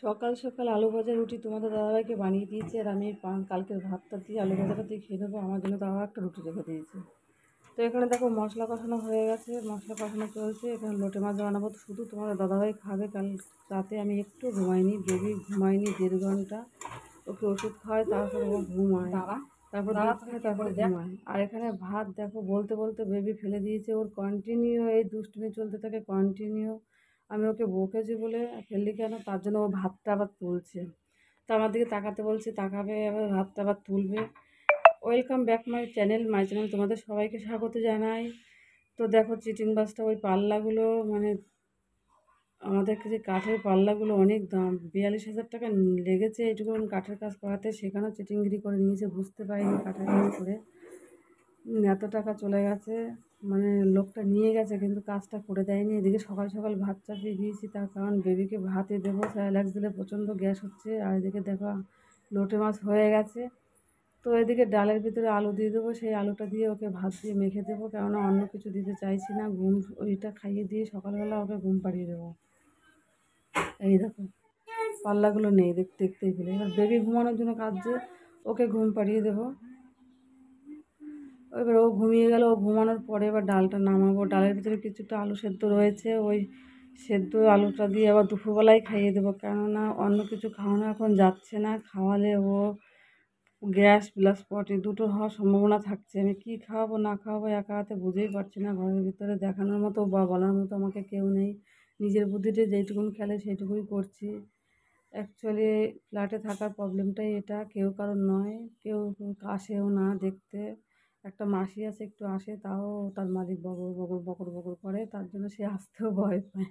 সকাল সকাল আলু ভাজা রুটি তোমাদের দাদাভাইকে বানিয়ে দিয়েছি, আর আমি কালকের ভাতটা দিয়ে আলু ভাজাটা দিয়ে খেয়ে দেবো। আমার জন্য দাদা একটা রুটি রেখে দিয়েছে। তো এখানে দেখো মশলা কষানো হয়ে গেছে, মশলা কষানো চলছে। এখানে লোটে মাছ বানাবো, তো শুধু তোমাদের দাদাভাই খাবে। কাল রাতে আমি একটু ঘুমাইনি, বেবি ঘুমাইনি 1.5 ঘন্টা। ওকে ওষুধ খাওয়াই, তারপর ও ঘুমায়, তারপর দুধ খায়, তারপর ঘুমায়। আর এখানে ভাত দেখো বলতে বলতে বেবি ফেলে দিয়েছে। ওর কন্টিনিউ এই দুষ্টুমি চলতে থাকে, কন্টিনিউ। আমি ওকে বকেছি বলে ফেললি কেন, তার জন্য ও ভাতটা আবার তুলছে। তো আমার দিকে তাকাতে বলছে, তাকাবে, আবার ভাতটা আবার তুলবে। ওয়েলকাম ব্যাক মাই চ্যানেল, তোমাদের সবাইকে স্বাগত জানাই। তো দেখো চিটিং বাসটা, ওই পাল্লাগুলো মানে আমাদের কাছে কাঠের পাল্লাগুলো অনেক দাম, 42,000 টাকা লেগেছে এইটুকু কাঠের কাজ করাতে। সেখানেও চিটিংগিরি করে নিয়েছে, বুঝতে পারিনি কাঠের কাজ করে এত টাকা চলে গেছে। মানে লোকটা নিয়ে গেছে কিন্তু কাজটা করে দেয়নি। এদিকে সকাল সকাল ভাত চাপিয়ে দিয়েছি, তার কারণ বেবিকে ভাতে দেবো, স্যালাক্স দিলে প্রচণ্ড গ্যাস হচ্ছে। আর এদিকে দেখো লোটে মাছ হয়ে গেছে। তো এদিকে ডালের ভিতরে আলু দিয়ে দেবো, সেই আলুটা দিয়ে ওকে ভাত দিয়ে মেখে দেবো, কেননা অন্য কিছু দিতে চাইছি না। ওইটা খাইয়ে দিয়ে সকালবেলা ওকে ঘুম পাড়িয়ে দেবো। এই দেখো পাল্লাগুলো নেই, দেখতেই পেলে। এবার বেবি ঘুমানোর জন্য কাঁদছে, ওকে ঘুম পাড়িয়ে দেবো। এবার ও ঘুমিয়ে গেল, ও ঘুমানোর পরে এবার ডালটা নামাবো। ডালের ভিতরে কিছুটা আলু সেদ্ধ রয়েছে, ওই সেদ্ধ আলুটা দিয়ে আবার দুপুরবেলায় খাইয়ে দেবো, কেননা অন্য কিছু খাওয়ানো এখন যাচ্ছে না। খাওয়ালে ও গ্যাস প্লাস পটি দুটো হওয়ার সম্ভাবনা থাকছে। আমি কী খাওয়াবো না খাওয়াবো একা হাতে বুঝেই পারছি না। ঘরের ভিতরে দেখানোর মতো বা বলার মতো আমাকে কেউ নেই। নিজের বুদ্ধিতে যেইটুকুন খেলে সেইটুকুই করছি। অ্যাকচুয়ালি ফ্ল্যাটে থাকার প্রবলেমটাই এটা, কেউ কারোর নয়, কেউ আসেও না দেখতে। একটা মাসি আছে, একটু আসে, তাও তার মালিক বকর বকর বকর বকর করে, তার জন্য সে আসতেও ভয় পায়।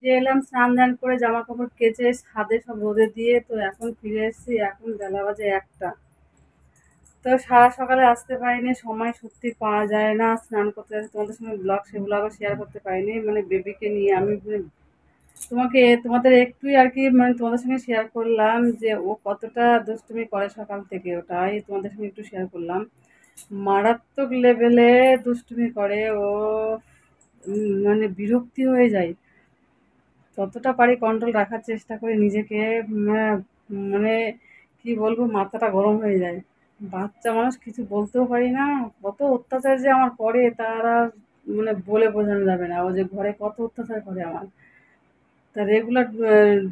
যে এলাম স্নান দান করে জামা কাপড় কেচে ছাদে সব রোদে দিয়ে, তো এখন ফিরে এসেছি। এখন বেলা বাজে 1টা। তো সারা সকালে আসতে পারিনি, সময় সত্যি পাওয়া যায় না। স্নান করতে আসতে তোমাদের সঙ্গে সে ব্লগও শেয়ার করতে পারিনি। মানে বেবিকে নিয়ে আমি তোমাদের একটুই আর কি, মানে তোমাদের সঙ্গে শেয়ার করলাম যে ও কতটা দুষ্টুমি করে সকাল থেকে, ওটাই তোমাদের সঙ্গে একটু শেয়ার করলাম। মারাত্মক লেভেলে দুষ্টুমি করে ও, মানে বিরক্তি হয়ে যায়। যতটা পারি কন্ট্রোল রাখার চেষ্টা করি নিজেকে। মানে কি বলবো, মাথাটা গরম হয়ে যায়। বাচ্চা মানুষ কিছু বলতেও পারি না। কত অত্যাচার যে আমার করে তার আর মানে বলে বোঝানো যাবে না। ও যে ঘরে কত অত্যাচার করে আমার। তা রেগুলার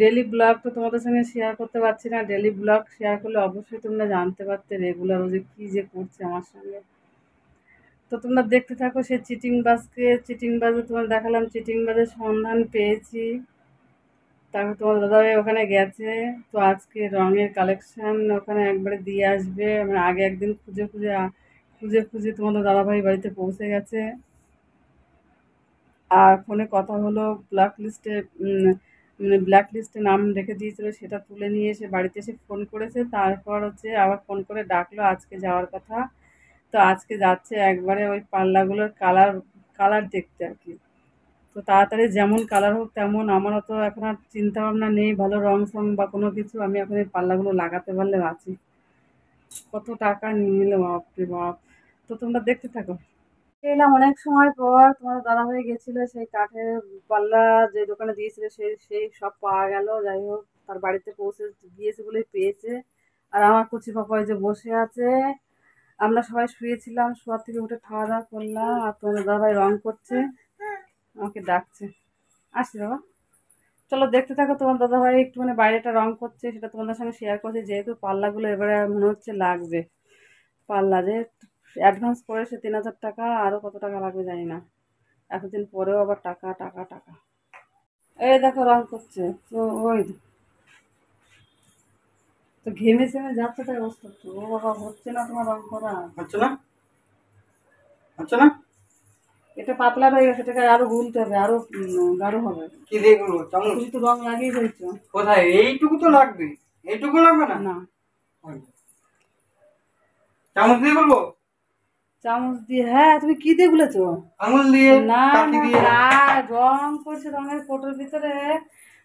ডেলি ব্লগ তো তোমাদের সঙ্গে শেয়ার করতে পারছি না। ডেলি ব্লগ শেয়ার করলে অবশ্যই তোমরা জানতে পারতে রেগুলার ও যে কী যে করছে আমার সঙ্গে। তো তোমরা দেখতে থাকো সে চিটিং বাজে তোমার দেখালাম, চিটিং বাজের সন্ধান পেয়েছি। তারপর তোমার দাদাভাই ওখানে গেছে। তো আজকে রঙের কালেকশন ওখানে একবারে দিয়ে আসবে। মানে আগে একদিন খুঁজে খুঁজে তোমাদের দাদাভাই বাড়িতে পৌঁছে গেছে। আর ফোনে কথা হলো, ব্ল্যাক লিস্টে নাম রেখে দিয়েছিল, সেটা তুলে নিয়ে এসে বাড়িতে এসে ফোন করেছে। তারপর হচ্ছে আবার ফোন করে ডাকলো আজকে যাওয়ার কথা। তো আজকে যাচ্ছে একবারে ওই পাল্লাগুলোর কালার কালার দেখতে আর কি। তো তাড়াতাড়ি যেমন কালার হোক তেমন। আমারও তো এখন আর চিন্তা ভাবনা নেই ভালো রং সং বা কোনো কিছু। আমি এখন এই পাল্লাগুলো লাগাতে পারলে বাঁচি। কত টাকা নিয়ে নিল, বাপরে বাপ। তো তোমরা দেখতে থাকো। এলাম অনেক সময় পর, তোমার দাদাভাই গেছিল সেই কাঠের পাল্লা যে দোকানে দিয়েছিল, সেই সেই সব পাওয়া গেল। যাই হোক তার বাড়িতে পৌঁছে গিয়েছে বলেই পেয়েছে। আর আমার কচি পাপা যে বসে আছে। আমরা সবাই শুয়েছিলাম, শোয়ার থেকে উঠে খাওয়া দাওয়া করলাম, আর তোমার দাদাভাই রং করছে, আমাকে ডাকছে। আসছি বাবা, চলো দেখতে থাকো। তোমার দাদাভাই একটু মানে বাইরেটা রং করছে, সেটা তোমাদের সঙ্গে শেয়ার করছে। যেহেতু পাল্লাগুলো এবারে মনে হচ্ছে লাগবে, পাল্লা যে অ্যাডভান্স করেছে 3,000 টাকা, আরও কত টাকা লাগবে জানি না। এতদিন পরেও আবার টাকা টাকা টাকা। এই দেখো রং করছে। তো ওই তো ঘেমে সেমে যাচ্ছে, তাই অবস্থা। তো ও বাবা, হচ্ছে না তোমার রং করা? হচ্ছে না, হচ্ছে না। এটা পাতলা হয়ে গেছে, এটাকে আরো গুলতে হবে, আরো গাঢ় হবে। কি দিয়ে গুলো? চামচ? তুমি তো রং লাগিয়ে ফেলছো। কোথায়? এইটুকু তো লাগবে। এইটুকু লাগবে না? না। চামচ দিয়ে গুলবো? চামচ দিয়ে? হ্যাঁ। তুমি কি দিয়ে গুলেছো? আঙুল দিয়ে। না না, রং করছে, রঙের কোটোর ভিতরে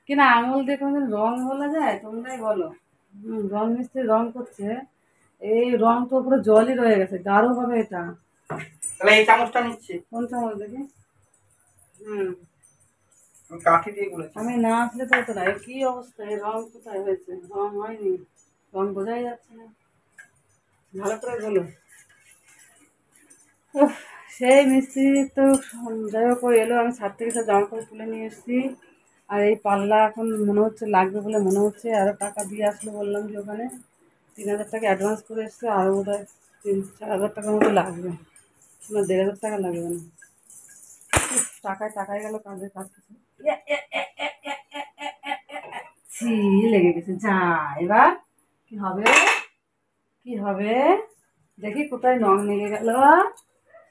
কিনা আঙুল দিয়ে কোনোদিন রং বলা যায়? তোমরাই বলো। রং মিস্ত্রি রং করছে। এই রং তো পুরো জলই রয়ে গেছে, গাঢ় হবে এটা। তাহলে এই চামচটা নিচ্ছি। কোন চামচ দেখি? হুম, কাঠি দিয়ে করেছি। আমি না আসলে তো হতো না। কি অবস্থা, এই রং কোথায় হয়েছে? রং হয়নি, রং বোঝাই যাচ্ছে না। ভালো করে বলো। উফ, সেই মিস্ত্রি তো যাই হোক ও এলো, আমি ছাদ থেকে সব জামা কাপড় তুলে নিয়ে এসেছি। আর এই পাল্লা এখন মনে হচ্ছে লাগবে বলে মনে হচ্ছে। আরও টাকা দিয়ে আসলো, বললাম যে ওখানে 3,000 টাকা অ্যাডভান্স করে এসছে, আরও বোধ হয় 3-4 হাজার টাকার মতো লাগবে, না 1,500 টাকা লাগবে না। টাকায় টাকায় গেল, কাজের কাজ কিছু। ছি, লেগে গেছে। যা, এবার কি হবে? কি হবে? দেখি কোথায় নখ লেগে গেল।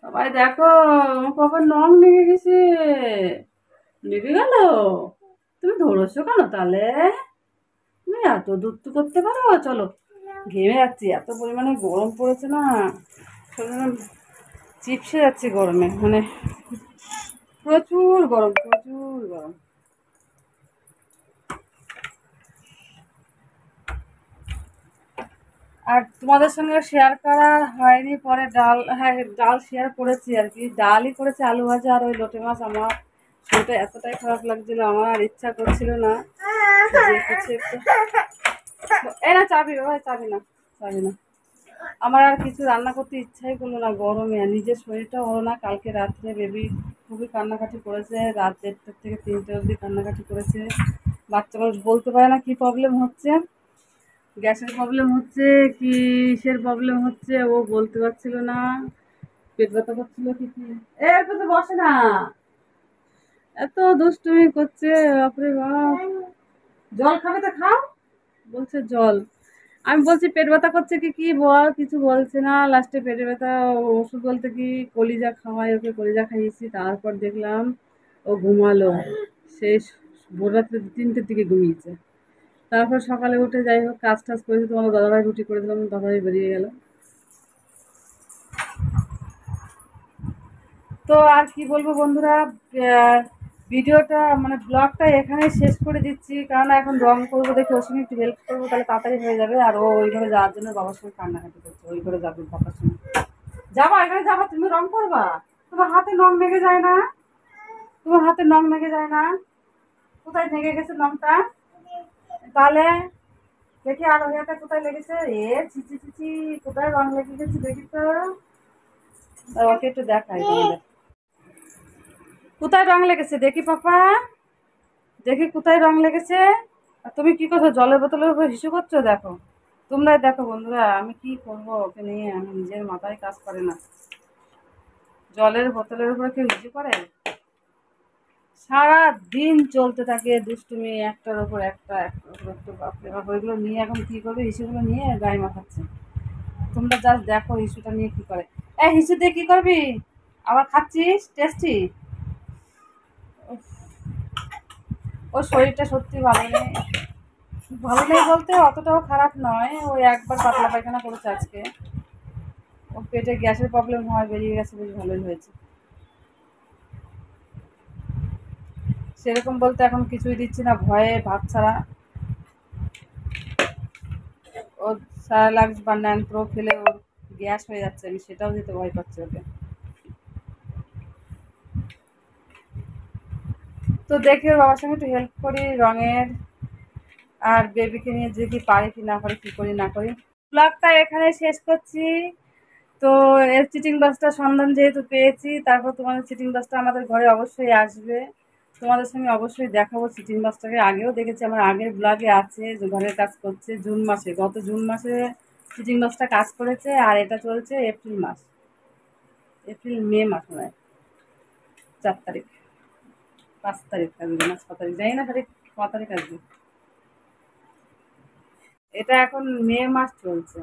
সবাই দেখো, আমার পাপার নখ লেগে গেছে। লেগে গেল? তুমি ধরেছো কেন তাহলে? তুমি এত দুধ করতে পারো? চলো, ঘেমে যাচ্ছি, এত পরিমাণে গরম পড়েছে না, শরীরে চিপসে যাচ্ছে গরমে, মানে প্রচুর গরম, প্রচুর গরম। আর তোমাদের সঙ্গে শেয়ার করা হয়নি, পরে ডাল, হ্যাঁ ডাল শেয়ার করেছি আর কি, ডালই করেছি, আলু ভাজা আর ওই লোটে মাছ। আমার শরীরটা এতটাই খারাপ লাগছিল, আমার আর ইচ্ছা করছিল না যে কিছু একটু, এই না চাবি, ভাই চাবি না, চাবি না। আমার আর কিছু রান্না করতে ইচ্ছাই করলো না গরমে, আর নিজের শরীরটাও হলো না। কালকে রাত্রে বেবি খুবই কান্নাকাটি করেছে, রাত 1টা থেকে 3টে অবধি কান্নাকাটি করেছে। বাচ্চা মানুষ বলতে পারে না কি প্রবলেম হচ্ছে, গ্যাসের প্রবলেম হচ্ছে কি কিসের প্রবলেম হচ্ছে, ও বলতে পারছিল না। পেট ব্যথা করছিল কি কি, একটু তো বসে না, এত দুষ্টুমি করছে, বাপরে বাপ। জল খাবে তো খাও, বলছে জল। আমি বলছি পেট ব্যথা করছে কি কি বল, কিছু বলছে না। লাস্টে পেটে ব্যথা ওষুধ বলতে কি কলিজা খাওয়াই, ওকে কলিজা খাইয়েছি। তারপর দেখলাম ও ঘুমালো, সেই ভোর রাত্রে 3টের দিকে ঘুমিয়েছে। তারপর সকালে উঠে যাই হোক কাজ টাজ করেছি, তোমার দাদাভাই রুটি করে দিলাম, দাদাভাই বেরিয়ে গেল। তো আর কি বলবো বন্ধুরা, ভিডিওটা মানে ব্লগটা এখানেই শেষ করে দিচ্ছি, কারণ এখন রং করবো, দেখি ওর সঙ্গে একটু হেল্প করবো, তাহলে তাড়াতাড়ি হয়ে যাবে। আর ও ওই ঘরে যাওয়ার জন্য বাবার সঙ্গে কান্নাকাটি করছে, ওই ঘরে যাবে বাবার সঙ্গে। যাবা এখানে, যাবা, তুমি রং করবা? তোমার হাতে নখ লেগে যায় না? তোমার হাতে নখ লেগে যায় না? কোথায় লেগে গেছে নখটা? তাহলে দেখি আর ওই হাতে কোথায় লেগেছে। এ চিচি চিচি, কোথায় রং লেগে গেছে দেখি তো। ওকে একটু দেখাই তোমাদের, কোথায় রং লেগেছে দেখি পাপা, দেখি কোথায় রং লেগেছে। আর তুমি কি করছো, জলের বোতলের উপর হিসু করছো? দেখো, তোমরাই দেখো বন্ধুরা, আমি কি করবো ওকে নিয়ে, আমি নিজের মাথায় কাজ করে না। জলের বোতলের উপরে কেউ হিসু করে? সারা দিন চলতে থাকে দুষ্টুমি, একটার ওপর একটা, একটার ওপর একটা, বাপরে বাপ। ওইগুলো নিয়ে এখন কি করবে, হিসুগুলো নিয়ে গায়ে মাখাচ্ছে। তোমরা জাস্ট দেখো হিসুটা নিয়ে কি করে। হিসু দিয়ে কি করবি? আবার খাচ্ছিস টেস্টি? ওর শরীরটা সত্যি ভালো নেই, ভালো নেই বলতে অতটাও খারাপ নয়, ওই একবার পাতলা পায়খানা করেছে আজকে। ও পেটে গ্যাসের প্রবলেম হয়, বেরিয়ে গেছে, বেশ ভালোই হয়েছে। সেরকম বলতে এখন কিছুই দিচ্ছি না, ভয়ে ভাত ছাড়া। ওর স্যালাক্স বা ন্যানপ্রো খেলে ওর গ্যাস হয়ে যাচ্ছে, আমি সেটাও দিতে ভয় পাচ্ছি ওকে। তো দেখি ওর বাবার সঙ্গে একটু হেল্প করি রঙের, আর বেবিকে নিয়ে দেখি পারি কি না পারি, কী করি না করি। ব্লগটা এখানে শেষ করছি। তো এর চিটিং বাসটা সন্ধান যেহেতু পেয়েছি, তারপর তোমাদের চিটিং বাসটা আমাদের ঘরে অবশ্যই আসবে। তোমাদের সঙ্গে অবশ্যই দেখাবো চিটিং বাসটাকে, আগেও দেখেছি, আমার আগের ব্লগে আছে যে ঘরের কাজ করছে জুন মাসে, গত জুন মাসে চিটিং বাসটা কাজ করেছে। আর এটা চলছে এপ্রিল মাস, এপ্রিল মে মাস মনে হয়, 4 তারিখ, 5 তারিখ আসবে না 6 তারিখ, জানি না তারিখ, 5 তারিখ আসবে। এটা এখন মে মাস চলছে,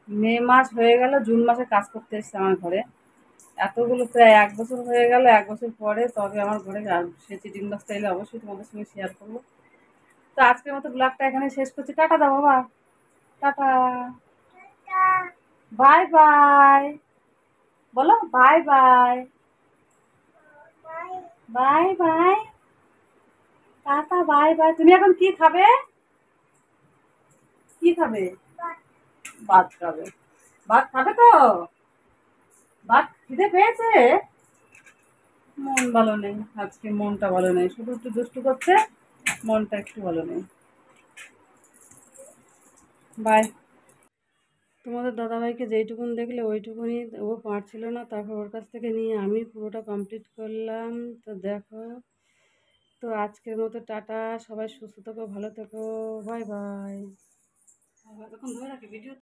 মে মাস হয়ে গেল, জুন মাসে কাজ করতে এসছে আমার ঘরে। এতগুলো প্রায় 1 বছর হয়ে গেল, 1 বছর পরে তবে আমার ঘরে সে চিটিং বাসটা এলে অবশ্যই তোমাদের সঙ্গে শেয়ার করবো। তো আজকের মতো ব্লগটা এখানে শেষ করছি, টাটা দাও বাবা, টাটা, বাই বাই, বলো bye bye, bye bye, tata, bye bye. তুমি এখন কি খাবে, কি খাবে? ভাত খাবে, ভাত খাবে তো? ভাত খিদে পেয়েছে? মন ভালো নেই, আজকে মনটা ভালো নেই, শুধু একটু দুষ্টু করছে, মনটা একটু ভালো নেই। বাই। তোমাদের দাদাভাইকে যেইটুকুন দেখলে ওইটুকুনি ও পারছিল না, তারপর ওর কাছ থেকে নিয়ে আমি পুরোটা কমপ্লিট করলাম। তো দেখো, তো আজকের মতো টাটা, সবাই সুস্থ থেকো, ভালো থেকো, বাই বাই। তখন ধরে রাখি ভিডিও।